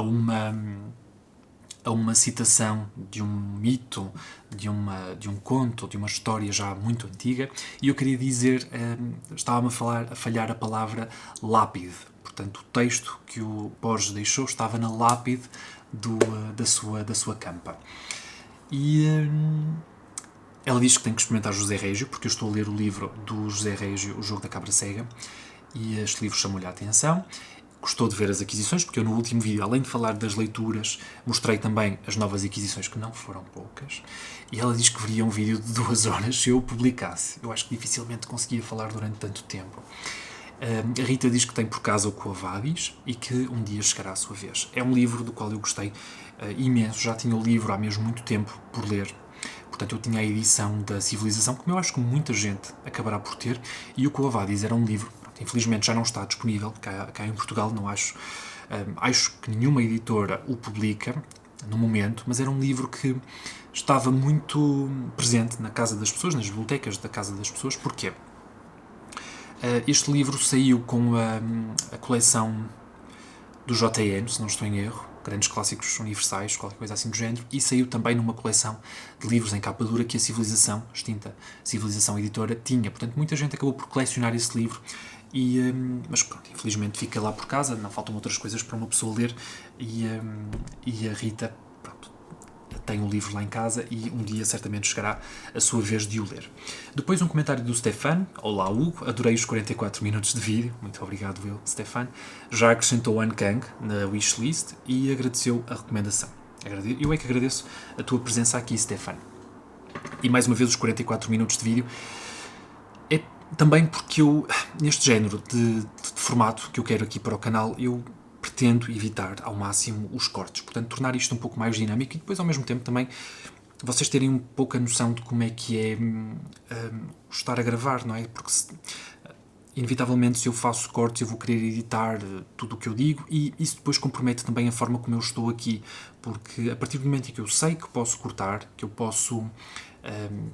uma citação de um mito, de um conto, de uma história já muito antiga, e eu queria dizer, estava-me a falhar a palavra lápide. Portanto, o texto que o Borges deixou estava na lápide da sua campa. E ela diz que tem que experimentar José Régio, porque eu estou a ler o livro do José Régio, O Jogo da Cabra Cega, e este livro chamou-lhe a atenção. Gostou de ver as aquisições, porque eu no último vídeo, além de falar das leituras, mostrei também as novas aquisições, que não foram poucas, e ela diz que veria um vídeo de 2 horas se eu o publicasse. Eu acho que dificilmente conseguia falar durante tanto tempo. A Rita diz que tem por casa o Quo Vadis e que um dia chegará à sua vez. É um livro do qual eu gostei imenso, já tinha o livro há mesmo muito tempo por ler. Portanto, eu tinha a edição da Civilização, como eu acho que muita gente acabará por ter, e o Quo Vadis era um livro, infelizmente já não está disponível cá em Portugal, não acho. Acho que nenhuma editora o publica no momento, mas era um livro que estava muito presente na casa das pessoas, nas bibliotecas da casa das pessoas. Porquê? Este livro saiu com a coleção do JN, se não estou em erro, grandes clássicos universais, qualquer coisa assim do género, e saiu também numa coleção de livros em capa dura que a Civilização, extinta Civilização Editora, tinha. Portanto, muita gente acabou por colecionar esse livro, mas pronto, infelizmente fica lá por casa, não faltam outras coisas para uma pessoa ler, e a Rita, pronto, tem o livro lá em casa e um dia certamente chegará a sua vez de o ler. Depois um comentário do Stefan. Olá Hugo, adorei os 44 minutos de vídeo, muito obrigado Stefan. Já acrescentou Anh Kang na wishlist e agradeceu a recomendação. Eu é que agradeço a tua presença aqui, Stefan. E mais uma vez os 44 minutos de vídeo é também porque eu, neste género de formato que eu quero aqui para o canal, eu pretendo evitar ao máximo os cortes, portanto tornar isto um pouco mais dinâmico e depois ao mesmo tempo também vocês terem um pouco a noção de como é que é estar a gravar, não é? Porque inevitavelmente se eu faço cortes eu vou querer editar tudo o que eu digo e isso depois compromete também a forma como eu estou aqui, porque a partir do momento em que eu sei que posso cortar, que eu posso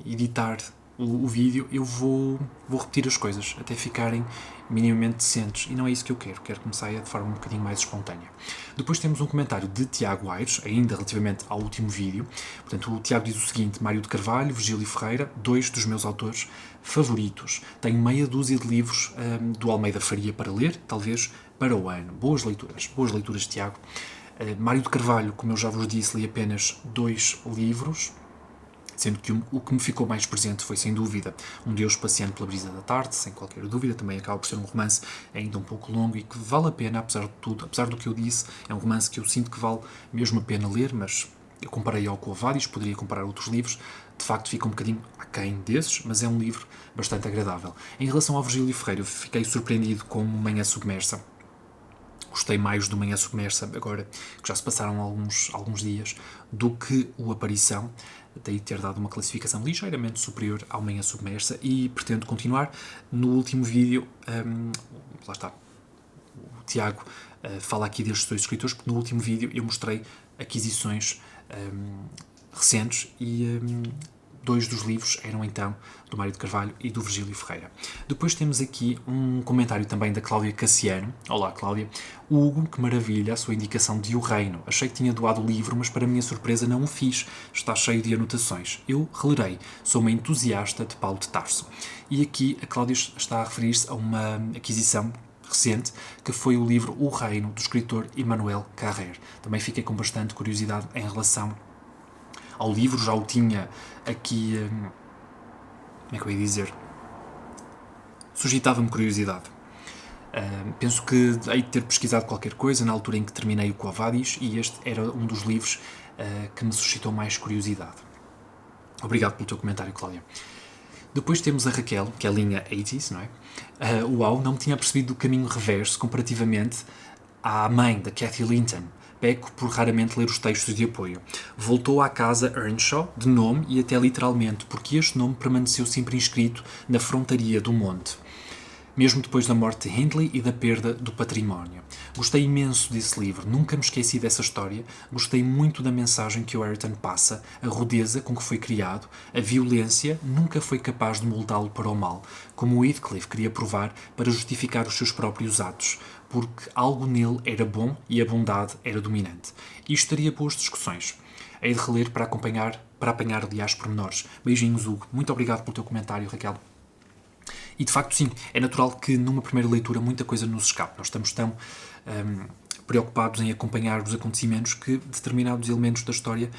editar o vídeo, eu vou repetir as coisas até ficarem minimamente decentes e não é isso que eu quero que me saia de forma um bocadinho mais espontânea. Depois temos um comentário de Tiago Aires, ainda relativamente ao último vídeo. Portanto, o Tiago diz o seguinte: Mário de Carvalho, Virgílio Ferreira, 2 dos meus autores favoritos. Tenho meia dúzia de livros do Almeida Faria para ler, talvez para o ano. Boas leituras Tiago. Mário de Carvalho, como eu já vos disse, li apenas 2 livros, sendo que o que me ficou mais presente foi, sem dúvida, Um Deus Passeando pela Brisa da Tarde, sem qualquer dúvida, também acaba por ser um romance ainda um pouco longo e que vale a pena, apesar de tudo, apesar do que eu disse, é um romance que eu sinto que vale mesmo a pena ler, mas eu comparei ao Quo Vadis, poderia comparar outros livros, de facto fica um bocadinho aquém desses, mas é um livro bastante agradável. Em relação ao Virgílio Ferreira, eu fiquei surpreendido com Manhã Submersa. Gostei mais do Manhã Submersa, agora que já se passaram alguns dias, do que o Aparição. Daí ter dado uma classificação ligeiramente superior ao Manhã Submersa e pretendo continuar. No último vídeo, lá está, o Tiago fala aqui destes 2 escritores, porque no último vídeo eu mostrei aquisições recentes e 2 dos livros eram então do Mário de Carvalho e do Virgílio Ferreira. Depois temos aqui um comentário também da Cláudia Cassiano. Olá Cláudia. Hugo, que maravilha a sua indicação de O Reino. Achei que tinha doado o livro, mas para minha surpresa não o fiz. Está cheio de anotações. Eu relerei. Sou uma entusiasta de Paulo de Tarso. E aqui a Cláudia está a referir-se a uma aquisição recente, que foi o livro O Reino, do escritor Emmanuel Carrère. Também fiquei com bastante curiosidade em relação ao livro, já o tinha aqui, como é que eu ia dizer? Suscitava-me curiosidade. Penso que hei de ter pesquisado qualquer coisa na altura em que terminei o Quo Vadis e este era um dos livros que me suscitou mais curiosidade. Obrigado pelo teu comentário, Cláudia. Depois temos a Raquel, que é a linha 80s, não é? Uau, não me tinha percebido do caminho reverso comparativamente à mãe da Cathy Linton. Peco por raramente ler os textos de apoio. Voltou à casa Earnshaw, de nome e até literalmente, porque este nome permaneceu sempre inscrito na frontaria do monte, mesmo depois da morte de Hindley e da perda do património. Gostei imenso desse livro, nunca me esqueci dessa história, gostei muito da mensagem que o Ayrton passa, a rudeza com que foi criado, a violência nunca foi capaz de moldá-lo para o mal, como o Heathcliff queria provar para justificar os seus próprios atos, porque algo nele era bom e a bondade era dominante. Isto daria boas discussões. Hei de reler para apanhar, aliás, pormenores. Beijinhos, Hugo. Muito obrigado pelo teu comentário, Raquel. E de facto, sim, é natural que numa primeira leitura muita coisa nos escape. Nós estamos tão preocupados em acompanhar os acontecimentos que determinados elementos da história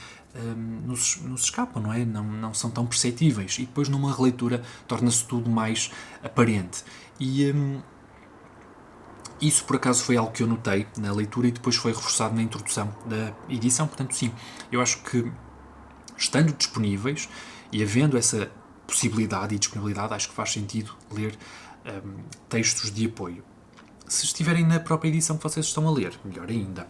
nos escapam, não é? Não são tão perceptíveis. E depois, numa releitura, torna-se tudo mais aparente. E isso, por acaso, foi algo que eu notei na leitura e depois foi reforçado na introdução da edição. Portanto, sim, eu acho que, estando disponíveis e havendo essa possibilidade e disponibilidade, acho que faz sentido ler textos de apoio. Se estiverem na própria edição que vocês estão a ler, melhor ainda.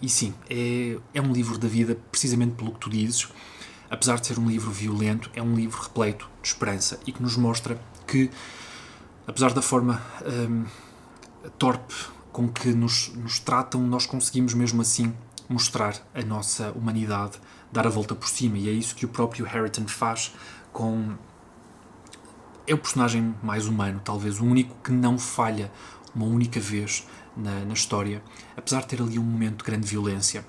E sim, é um livro da vida, precisamente pelo que tu dizes. Apesar de ser um livro violento, é um livro repleto de esperança e que nos mostra que, apesar da forma torpe com que nos tratam, nós conseguimos mesmo assim mostrar a nossa humanidade, dar a volta por cima, e é isso que o próprio Hareton faz com... É o personagem mais humano, talvez o único que não falha uma única vez na história, apesar de ter ali um momento de grande violência,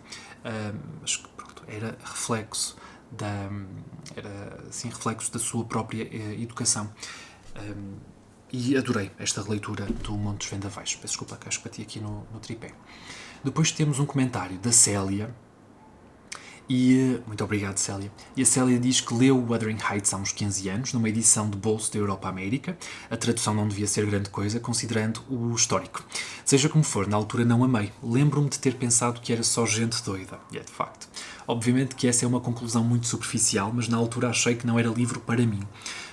mas pronto, era reflexo da sua própria educação. E adorei esta releitura do Monte dos Vendavais. Peço desculpa, que acho que bati aqui no tripé. Depois temos um comentário da Célia. Muito obrigado, Célia. E a Célia diz que leu Wuthering Heights há uns 15 anos, numa edição de bolso da Europa América. A tradução não devia ser grande coisa, considerando o histórico. Seja como for, na altura não amei. Lembro-me de ter pensado que era só gente doida. E é de facto. Obviamente que essa é uma conclusão muito superficial, mas na altura achei que não era livro para mim.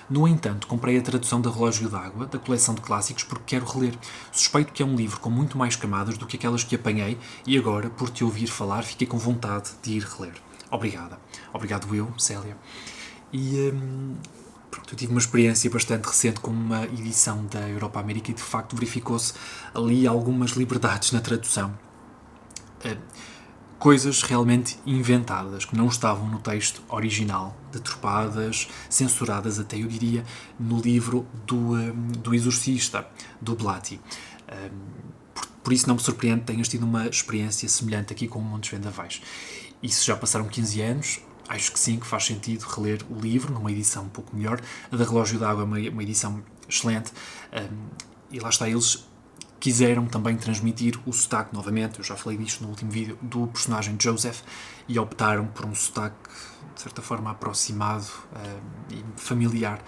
No entanto, comprei a tradução da Relógio d'Água, da coleção de clássicos, porque quero reler. Suspeito que é um livro com muito mais camadas do que aquelas que apanhei e agora, por te ouvir falar, fiquei com vontade de ir reler. Obrigada. Obrigado eu, Célia. E pronto, eu tive uma experiência bastante recente com uma edição da Europa América e de facto verificou-se ali algumas liberdades na tradução. Coisas realmente inventadas, que não estavam no texto original, deturpadas, censuradas até, eu diria, no livro do Exorcista, do Blatty. Por isso não me surpreende que tenhas tido uma experiência semelhante aqui com o Monte dos Vendavais. E se já passaram 15 anos, acho que sim, que faz sentido reler o livro, numa edição um pouco melhor. A da Relógio d'Água é uma edição excelente. E lá está, eles quiseram também transmitir o sotaque, novamente, eu já falei disto no último vídeo, do personagem Joseph, e optaram por um sotaque, de certa forma, aproximado e familiar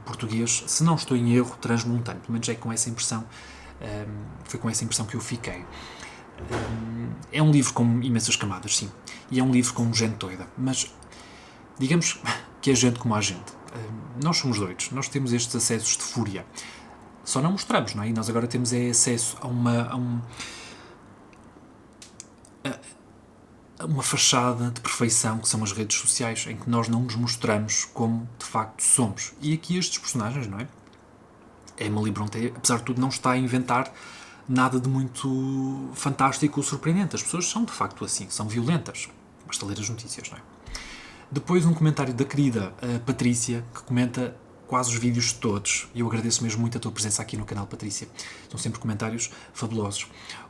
português, se não estou em erro, transmontano. Pelo menos é com essa impressão, foi com essa impressão que eu fiquei. É um livro com imensas camadas, sim, e é um livro com gente doida, mas digamos que é gente como a gente. Nós somos doidos, nós temos estes acessos de fúria. Só não mostramos, não é? E nós agora temos acesso a uma fachada de perfeição que são as redes sociais, em que nós não nos mostramos como de facto somos. E aqui estes personagens, não é? Emily Brontë, apesar de tudo, não está a inventar nada de muito fantástico ou surpreendente. As pessoas são de facto assim, são violentas. Basta ler as notícias, não é? Depois um comentário da querida Patrícia, que comenta quase os vídeos todos, e eu agradeço mesmo muito a tua presença aqui no canal, Patrícia. São sempre comentários fabulosos.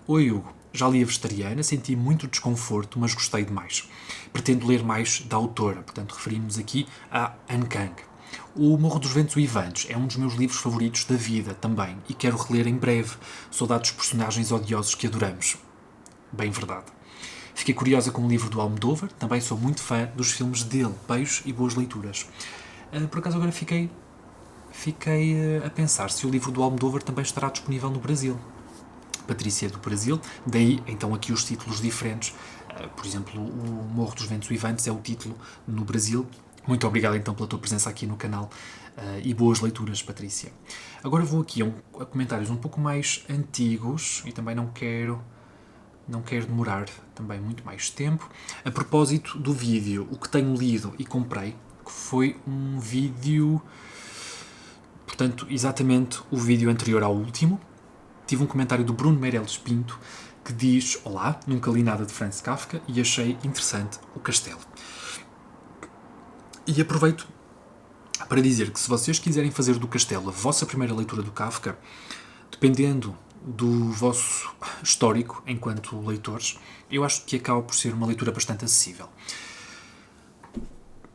Oi, Hugo. Já li A Vegetariana, senti muito desconforto, mas gostei demais. Pretendo ler mais da autora, portanto referimos aqui a Anne Kang. O Morro dos Ventos Uivantes é um dos meus livros favoritos da vida também, e quero reler em breve. Saudades dos personagens odiosos que adoramos. Bem verdade. Fiquei curiosa com o livro do Almodóvar, também sou muito fã dos filmes dele. Beijos e boas leituras. Por acaso agora fiquei a pensar se o livro do Almodóvar também estará disponível no Brasil. Patrícia é do Brasil, daí então aqui os títulos diferentes. Por exemplo, o Morro dos Ventos Uivantes é o título no Brasil, Muito obrigado então pela tua presença aqui no canal e boas leituras, Patrícia. Agora vou aqui a comentários um pouco mais antigos e também não quero demorar também muito mais tempo. A propósito do vídeo, o que tenho lido e comprei, que foi um vídeo, portanto, exatamente o vídeo anterior ao último. Tive um comentário do Bruno Meireles Pinto que diz: olá, nunca li nada de Franz Kafka e achei interessante O Castelo. E aproveito para dizer que se vocês quiserem fazer do Castelo a vossa primeira leitura do Kafka, dependendo do vosso histórico enquanto leitores, eu acho que acaba por ser uma leitura bastante acessível.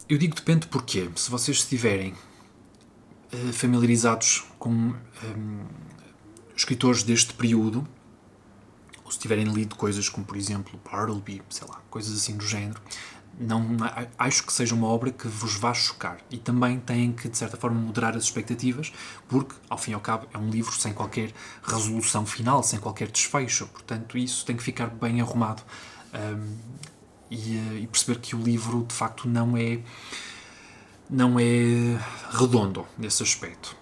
Eu digo depende porque, se vocês estiverem familiarizados com escritores deste período, ou se tiverem lido coisas como, por exemplo, Bartleby, sei lá, coisas assim do género, não acho que seja uma obra que vos vá chocar. E também têm que, de certa forma, moderar as expectativas, porque, ao fim e ao cabo, é um livro sem qualquer resolução final, sem qualquer desfecho. Portanto, isso tem que ficar bem arrumado e perceber que o livro, de facto, não é redondo nesse aspecto.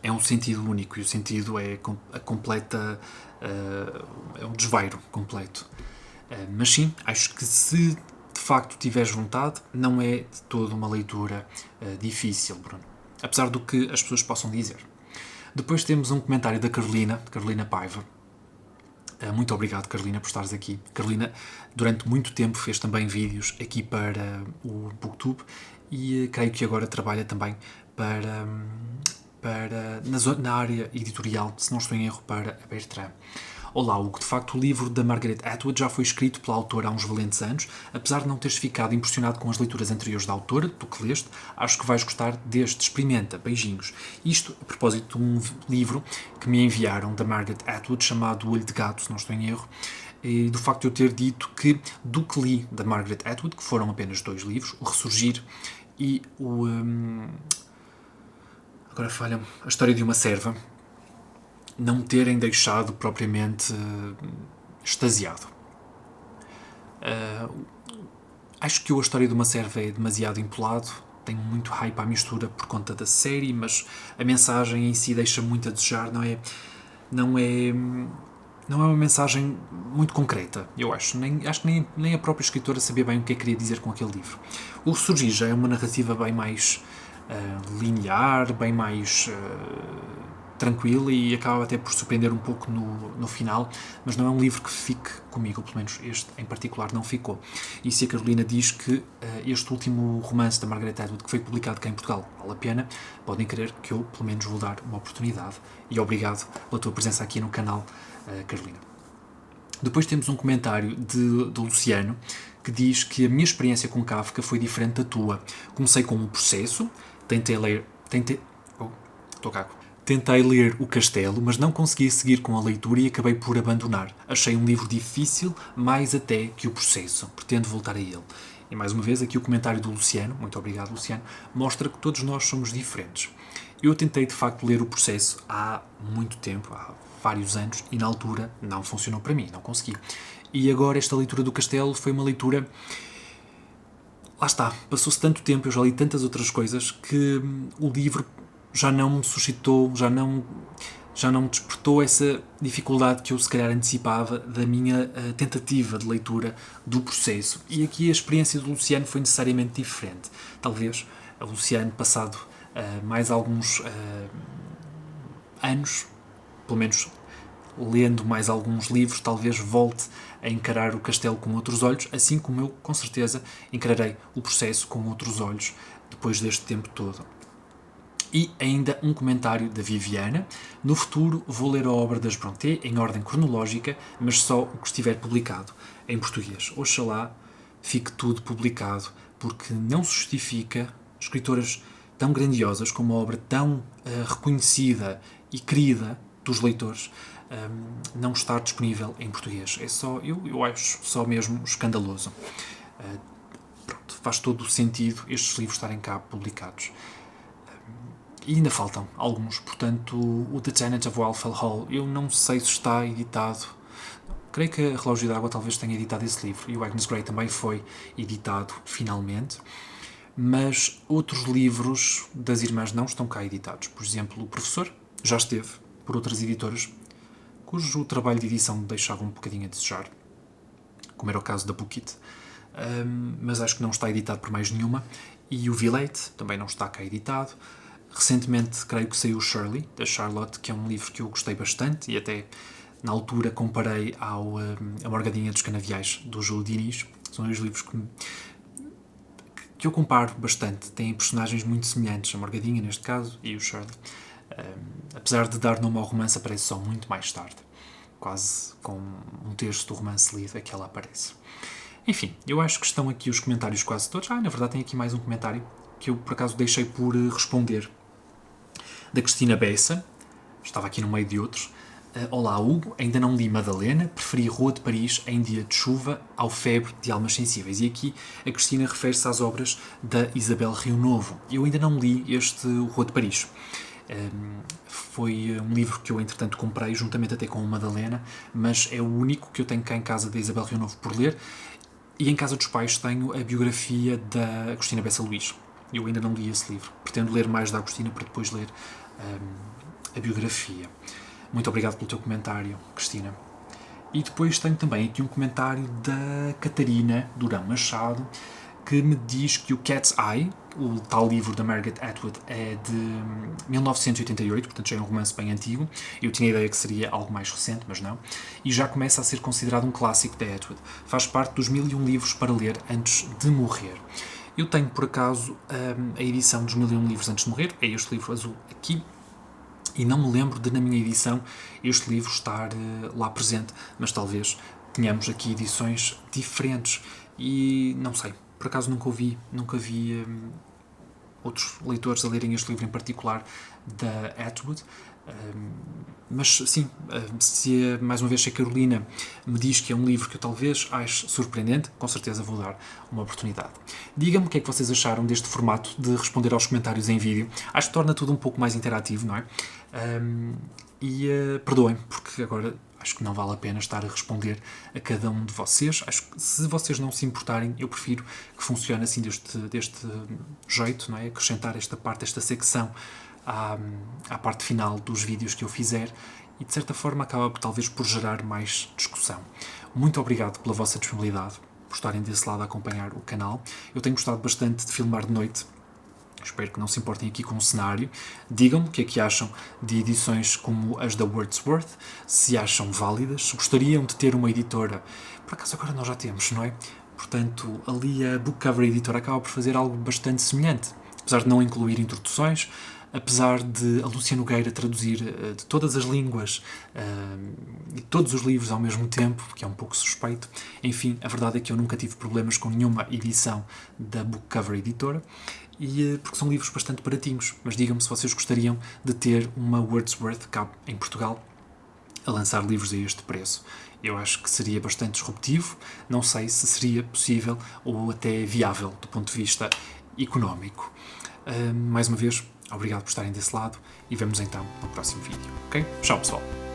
É um sentido único e o sentido é a completa... é um desvairo completo. Mas sim, acho que se de facto tiveres vontade, não é de toda uma leitura difícil, Bruno. Apesar do que as pessoas possam dizer. Depois temos um comentário da Carolina Paiva. Muito obrigado, Carolina, por estares aqui. Carolina, durante muito tempo, fez também vídeos aqui para o BookTube e creio que agora trabalha também na área editorial, se não estou em erro, para a Bertrand. Olá, Hugo. De facto, o livro da Margaret Atwood já foi escrito pela autora há uns valentes anos. Apesar de não teres ficado impressionado com as leituras anteriores da autora, do que leste, acho que vais gostar deste. Experimenta. Beijinhos. Isto a propósito de um livro que me enviaram da Margaret Atwood, chamado O Olho de Gato, se não estou em erro, e do facto de eu ter dito que do que li da Margaret Atwood, que foram apenas 2 livros, O Ressurgir e o... agora falha-me. A História de uma Serva, não me terem deixado propriamente extasiado. Acho que A História de uma Serva é demasiado empolado, tem muito hype à mistura por conta da série, mas a mensagem em si deixa muito a desejar, não é uma mensagem muito concreta, eu acho. Acho que nem a própria escritora sabia bem o que queria dizer com aquele livro. O Ressurgir já é uma narrativa bem mais linear, bem mais... tranquilo e acaba até por surpreender um pouco no final, mas não é um livro que fique comigo, pelo menos este em particular não ficou. E se a Carolina diz que este último romance da Margaret Atwood, que foi publicado cá em Portugal, vale a pena, podem crer que eu, pelo menos, vou dar uma oportunidade. E obrigado pela tua presença aqui no canal, Carolina. Depois temos um comentário do Luciano, que diz que a minha experiência com Kafka foi diferente da tua. Comecei com um processo, tentei ler O Castelo, mas não consegui seguir com a leitura e acabei por abandonar. Achei um livro difícil, mais até que o processo. Pretendo voltar a ele. E mais uma vez aqui o comentário do Luciano, muito obrigado, Luciano, mostra que todos nós somos diferentes. Eu tentei de facto ler o processo há muito tempo, há vários anos, e na altura não funcionou para mim, não consegui. E agora esta leitura do Castelo foi uma leitura... Lá está, passou-se tanto tempo, eu já li tantas outras coisas, que o livro já não me suscitou, já não me despertou essa dificuldade que eu se calhar antecipava da minha tentativa de leitura do processo. E aqui a experiência do Luciano foi necessariamente diferente. Talvez o Luciano, passado mais alguns anos, pelo menos lendo mais alguns livros, talvez volte a encarar o Castelo com outros olhos, assim como eu, com certeza, encararei o processo com outros olhos depois deste tempo todo. E ainda um comentário da Viviana. No futuro vou ler a obra das Brontë em ordem cronológica, mas só o que estiver publicado em português. Oxalá fique tudo publicado, porque não se justifica escritoras tão grandiosas, com uma obra tão reconhecida e querida dos leitores, não estar disponível em português. É só, eu acho só mesmo escandaloso. Pronto, faz todo o sentido estes livros estarem cá publicados. E ainda faltam alguns, portanto, o The Tenant of Wildfell Hall, eu não sei se está editado. Creio que a Relógio d'Água talvez tenha editado esse livro, e o Agnes Grey também foi editado, finalmente. mas outros livros das irmãs não estão cá editados. Por exemplo, O Professor já esteve por outras editoras, cujo trabalho de edição deixava um bocadinho a desejar, como era o caso da Bookit, mas acho que não está editado por mais nenhuma. E o V8 também não está cá editado. Recentemente, creio que saiu o Shirley, da Charlotte, que é um livro que eu gostei bastante e até na altura comparei A Morgadinha dos Canaviais, do Júlio Diniz. São dois livros que eu comparo bastante. Têm personagens muito semelhantes, a Morgadinha neste caso e o Shirley. Apesar de dar nome ao romance, aparece só muito mais tarde. Quase com um terço do romance lido é que ela aparece. Enfim, eu acho que estão aqui os comentários quase todos. Na verdade tem aqui mais um comentário que eu por acaso deixei por responder. Da Cristina Bessa. Estava aqui no meio de outros. Olá Hugo, ainda não li Madalena, preferi Rua de Paris em dia de chuva ao Febre de Almas Sensíveis. E aqui a Cristina refere-se às obras da Isabel Rio Novo. Eu ainda não li este Rua de Paris. Foi um livro que eu entretanto comprei, juntamente até com o Madalena, mas é o único que eu tenho cá em casa da Isabel Rio Novo por ler. E em casa dos pais tenho a biografia da Agostina Bessa Luís. Eu ainda não li esse livro. Pretendo ler mais da Agostina para depois ler a biografia. Muito obrigado pelo teu comentário, Cristina. E depois tenho também aqui um comentário da Catarina Durão Machado, que me diz que o Cat's Eye, o tal livro da Margaret Atwood, é de 1988, portanto já é um romance bem antigo. Eu tinha a ideia que seria algo mais recente, mas não. E já começa a ser considerado um clássico da Atwood. Faz parte dos 1001 livros para ler antes de morrer. Eu tenho, por acaso, a edição dos 1001 livros antes de morrer, é este livro azul aqui, e não me lembro de, na minha edição, este livro estar lá presente, mas talvez tenhamos aqui edições diferentes. E não sei, por acaso nunca vi outros leitores a lerem este livro em particular da Atwood. Mas sim, se mais uma vez se a Carolina me diz que é um livro que eu talvez ache surpreendente, com certeza vou dar uma oportunidade. Digam-me o que é que vocês acharam deste formato de responder aos comentários em vídeo. Acho que torna tudo um pouco mais interativo, não é? Perdoem, porque agora acho que não vale a pena estar a responder a cada um de vocês. Acho que se vocês não se importarem, eu prefiro que funcione assim deste jeito, não é? Acrescentar esta parte, esta secção à parte final dos vídeos que eu fizer e de certa forma acaba talvez por gerar mais discussão. Muito obrigado pela vossa disponibilidade, por estarem desse lado a acompanhar o canal. Eu tenho gostado bastante de filmar de noite. Espero que não se importem aqui com o cenário. Digam-me o que é que acham de edições como as da Wordsworth, se acham válidas, se gostariam de ter uma editora. Por acaso agora nós já temos, não é? Portanto, ali a Book Cover Editor acaba por fazer algo bastante semelhante. Apesar de não incluir introduções, apesar de a Lúcia Nogueira traduzir de todas as línguas e todos os livros ao mesmo tempo, que é um pouco suspeito. Enfim, a verdade é que eu nunca tive problemas com nenhuma edição da Book Cover Editora, porque são livros bastante baratinhos. Mas digam-me se vocês gostariam de ter uma Wordsworth cá em Portugal a lançar livros a este preço. Eu acho que seria bastante disruptivo, não sei se seria possível ou até viável do ponto de vista económico. Mais uma vez, obrigado por estarem desse lado e vemos então no próximo vídeo, ok? Tchau, pessoal!